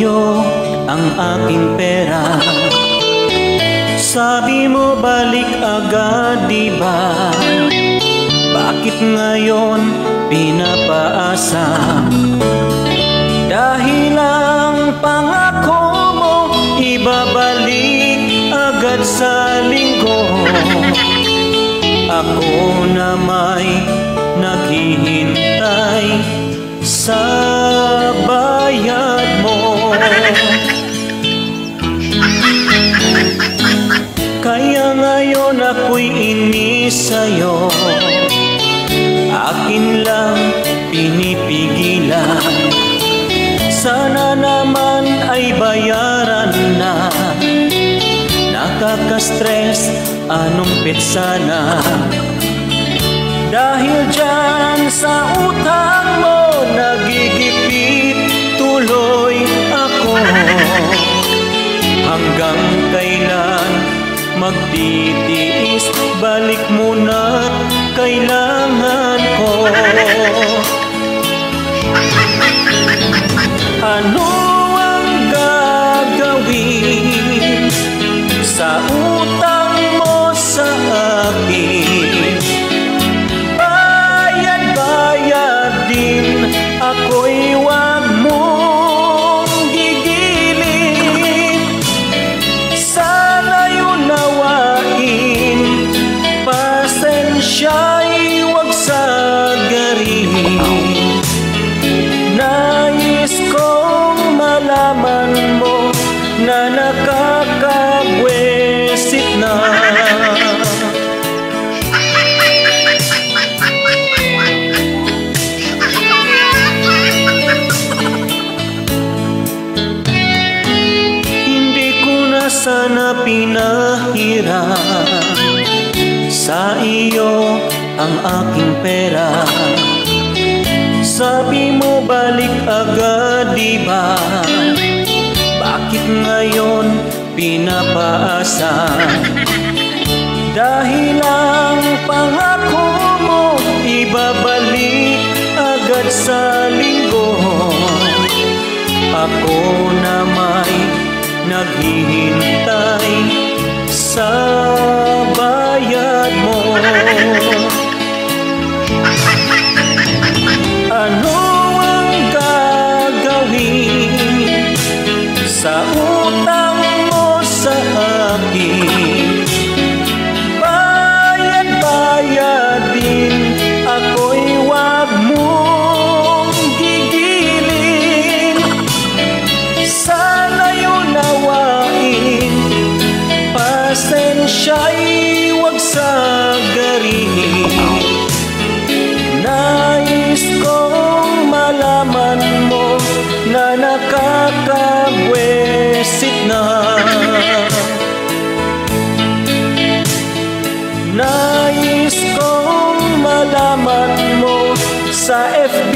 sa'yo ang aking pera. Sabi mo balik agad, diba? Bakit ngayon pinapaasa? Dahil ang pangako mo ibabalik agad sa linggo. Ako na may naghihintay sa bayad mo. Kaya ngayon ako'y inis sa'yo, akin lang pinipigilan. Sana naman ay bayaran na, nakaka-stress anong petsa na. Dahil dyan sa utang mo nagigipit tuloy ako. Hanggang kailan magtitiis? Balik mo na't kailangan ko. Ano ang gagawin sa utang mo sa akin? Bayad-bayad din, ako'y wag mong gigilin. Sana'y unawain, pasensya'y wag sagarin. Nais kong malaman mo na nakakabwesit na. Hindi ko na sana pinahiram sa iyo ang aking pera. Sabi mo balik agad, diba? Bakit ngayon pinapaasa? Dahil ang pangako mo ibabalik agad sa linggo. Ako na may naghihintay sa bayad mo. Ano ang gagawin sa utang mo sa akin? Bayad-bayad din, ako'y wag mong gigilin. Sana'y unawain, pasensya'y wag sagarin. Nais kong malaman mo na nakakabwesit na. Nais kong malaman mo sa FB